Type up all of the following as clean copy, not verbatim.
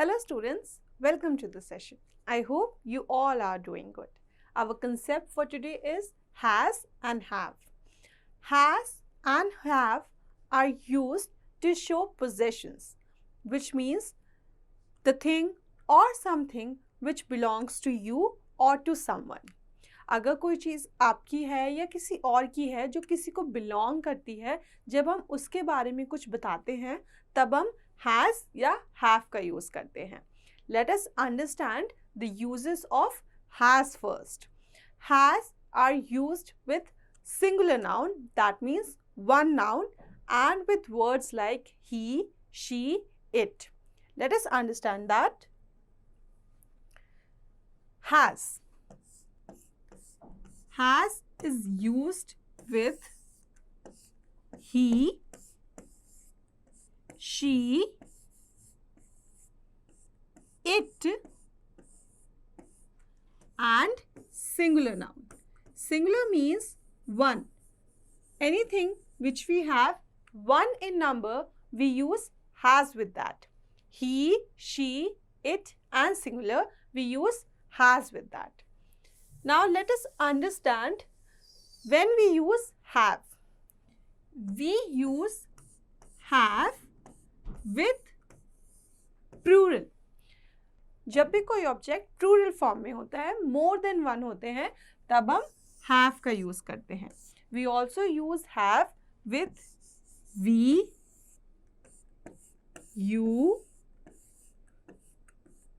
Hello students, welcome to the session. I hope you all are doing good. Our concept for today is has and have. Has and have are used to show possessions, which means the thing or something which belongs to you or to someone. अगर कोई चीज़ आपकी है या किसी और की है जो किसी को बिलोंग करती है, जब हम उसके बारे में कुछ बताते हैं तब हम has या have का यूज़ करते हैं. Let us understand the uses of has first. Has are used with singular noun, that means one noun, and with words like he, she, it. Let us understand that. Has is used with he, she, it, and singular noun. Singular means one. Anything which we have one in number, we use has with that. He, she, it, and singular, we use has with that. Now let us understand when we use have. We use have with plural. जब भी कोई object plural form में होता है, more than one होते हैं, तब हम हैव का यूज करते हैं. We also use have with we, you,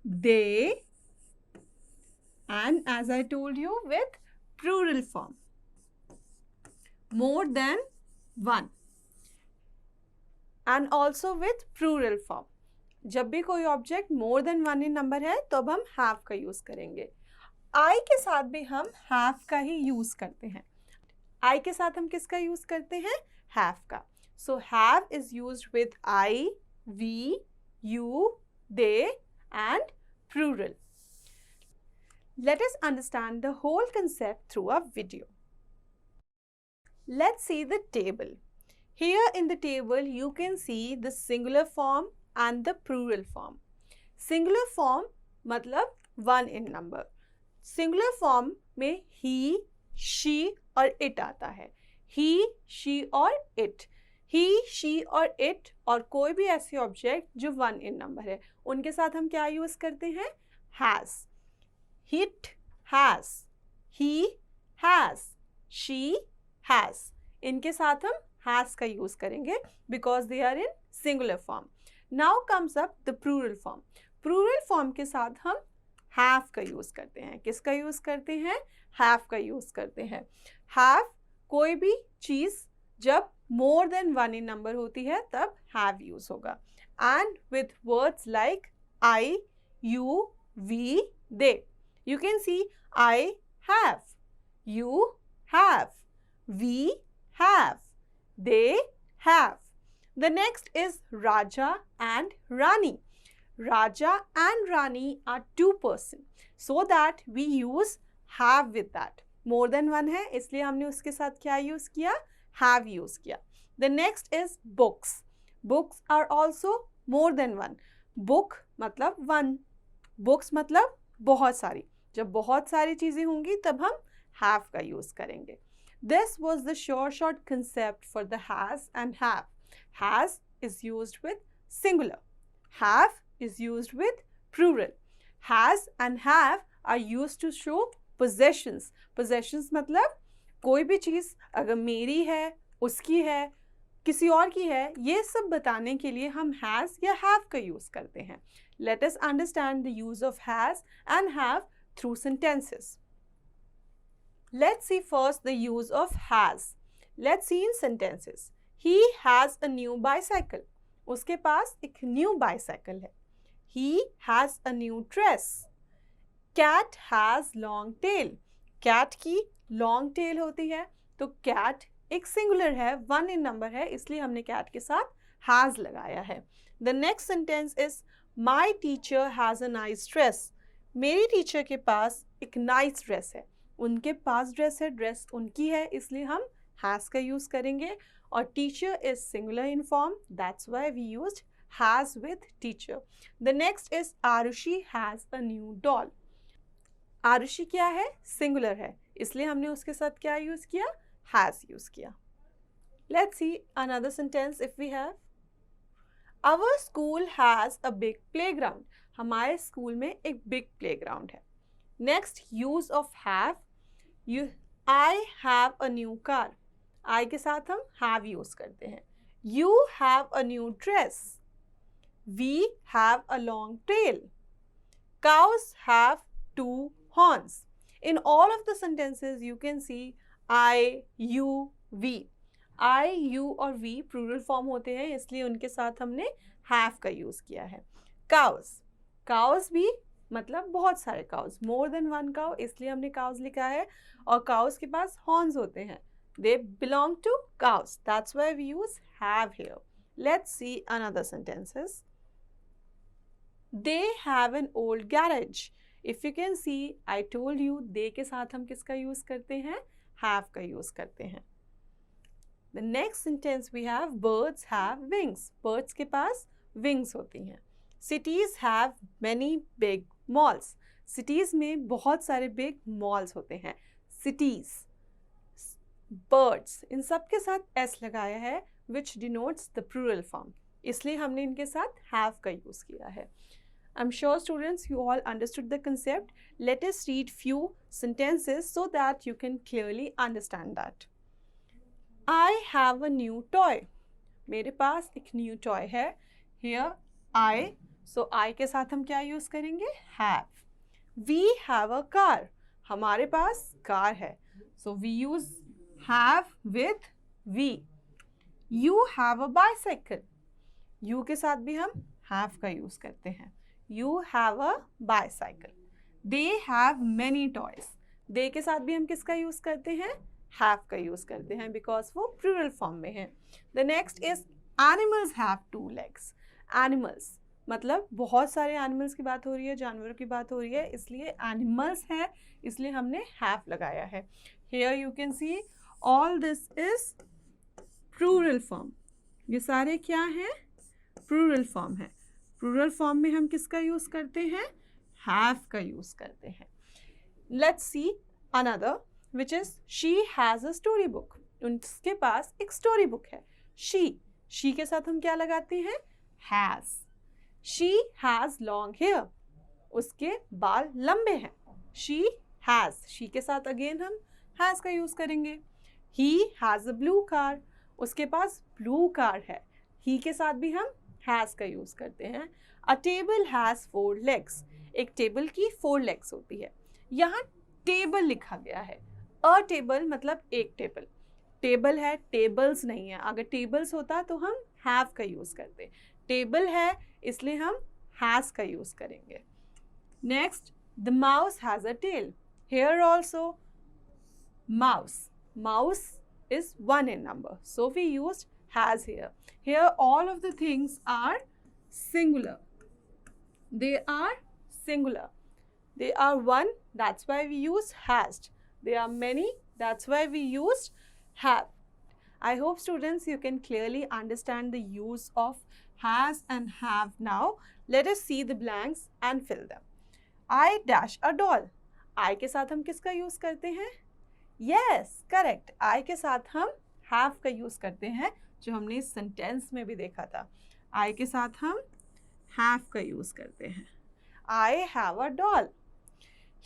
they, and as I told you, with plural form, more than one, and also with plural form. जब भी कोई object more than one in number है तो अब हम have का use करेंगे. आई के साथ भी हम हैव का ही यूज करते हैं. आई के साथ हम किसका यूज करते हैं? हैव का. So have is used with I, we, you, they and plural. Let us understand the whole concept through a video. Let's see the table. Here in the table, you can see the singular form and the plural form. Singular form मतलब one in number. Singular form में he, she और it आता है. He, she और it. He, she और it और कोई भी ऐसे ऑब्जेक्ट जो one in number है, उनके साथ हम क्या यूज़ करते हैं? Has. It has, he has, she has. इनके साथ हम has का यूज करेंगे because they are in singular form. Now comes up the plural form. Plural form के साथ हम have का यूज करते हैं. किसका यूज करते हैं? have का यूज करते हैं. have कोई भी चीज जब more than one in number होती है तब have यूज होगा. And with words like I, you, we, they. You can see I have, you have, we have, they have. The next is Raja and Rani. Raja and Rani are two persons, so that we use have with that. More than one है इसलिए हमने उसके साथ क्या use किया? Have use किया. The next is books. Books are also more than one. Book मतलब one. Books मतलब बहुत सारी. जब बहुत सारी चीज़ें होंगी तब हम have का यूज़ करेंगे. This was the short concept for the has and have. Has is used with singular. Have is used with plural. Has and have are used to show possessions. Possessions मतलब कोई भी चीज़ अगर मेरी है, उसकी है, किसी और की है, ये सब बताने के लिए हम has या have का यूज़ करते हैं. Let us understand the use of has and have through sentences. Let's see first the use of has. Let's see in sentences. He has a new bicycle. उसके पास एक new bicycle है. He has a new dress. Cat has long tail. Cat की long tail होती है तो cat एक singular है, one in number है, इसलिए हमने cat के साथ has लगाया है. The next sentence is My teacher has a nice dress. मेरी टीचर के पास एक नाइस ड्रेस है. उनके पास ड्रेस है, ड्रेस उनकी है, इसलिए हम हैज़ का यूज़ करेंगे. और teacher is singular in form, that's why we used has with teacher. The next is Arushi has a new doll. Arushi क्या है? सिंगुलर है, इसलिए हमने उसके साथ क्या यूज किया? हैज यूज किया. Let's see another sentence if we have. Our school has a big playground. हमारे स्कूल में एक बिग प्लेग्राउंड है. Next use of have. You I have a new car. I के साथ हम हैव यूज करते हैं. You have a new dress. We have a long tail. Cows have two horns. In all of the sentences, you can see I, you, we. I, you और we plural form होते हैं, इसलिए उनके साथ हमने have का use किया है. Cows. Cows भी मतलब बहुत सारे cows, more than one cow, इसलिए हमने cows लिखा है. और cows के पास horns होते हैं. They belong to cows. That's why we use have here. Let's see another sentences. They have an old garage. If you can see, I told you they के साथ हम किसका यूज करते हैं? Have का यूज करते हैं. The next sentence we have birds have wings. Birds के पास wings होती हैं. Cities have many big malls. Cities में बहुत सारे big malls होते हैं. Cities, birds, इन सब के साथ s लगाया है, which denotes the plural form. इसलिए हमने इनके साथ have का यूज किया है. I'm sure students you all understood the concept. Let us read few sentences so that you can clearly understand that. I have a new toy. मेरे पास एक new toy है. Here I, so I के साथ हम क्या use करेंगे? Have. We have a car. हमारे पास car है. So we use have with we. You have a bicycle. You के साथ भी हम have का यूज करते हैं. You have a bicycle. They have many toys. They के साथ भी हम किसका यूज करते हैं? Have का यूज करते हैं because वो plural form में है. The next is animals have two legs. Animals मतलब बहुत सारे animals की बात हो रही है, जानवरों की बात हो रही है, इसलिए animals है, इसलिए हमने have लगाया है. Here you can see all this is plural form. ये सारे क्या हैं? Plural form है. प्लूरल फॉर्म में हम किसका यूज करते हैं? हैव का यूज करते हैं. Let's see another which is she has a story book. उनके पास एक स्टोरी बुक है. शी के साथ हम क्या लगाते हैं? Has. She has long hair. उसके बाल लंबे हैं. She has. शी के साथ अगेन हम हैज का यूज करेंगे. He has a blue car. उसके पास ब्लू कार है. ही के साथ भी हम हैज़ का यूज करते हैं. अ टेबल हैज़ 4 legs. एक टेबल की 4 legs होती है. यहाँ टेबल लिखा गया है. अ टेबल मतलब एक टेबल. टेबल है, टेबल्स नहीं है. अगर टेबल्स होता तो हम हैव का यूज करते. टेबल है इसलिए हम हैज का यूज करेंगे. Next, the mouse has a tail. Here also mouse. Mouse is 1 in number, so we used has here. Here all of the things are singular. They are singular. They are one, that's why we use has. They are many, that's why we used have. I hope students you can clearly understand the use of has and have now. Let us see the blanks and fill them. I dash a doll. I के साथ हम किसका use करते हैं? Yes, correct. I के साथ हम have का यूज करते हैं, जो हमने इस सेंटेंस में भी देखा था. I के साथ हम have का यूज करते हैं. I have a doll.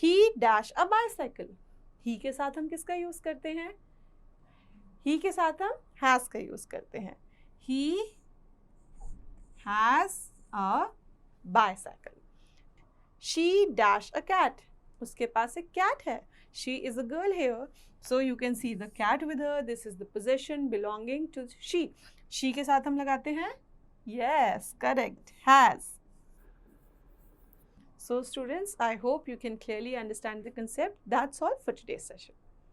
He dash a bicycle. He के साथ हम किसका यूज करते हैं? He के साथ हम has का यूज करते हैं. He has a bicycle. She dash a cat. उसके पास एक cat है. She is a girl here, so you can see the cat with her. This is the possession belonging to she. She के साथ हम लगाते हैं? Yes, correct. Has. So students, I hope you can clearly understand the concept. That's all for today's session.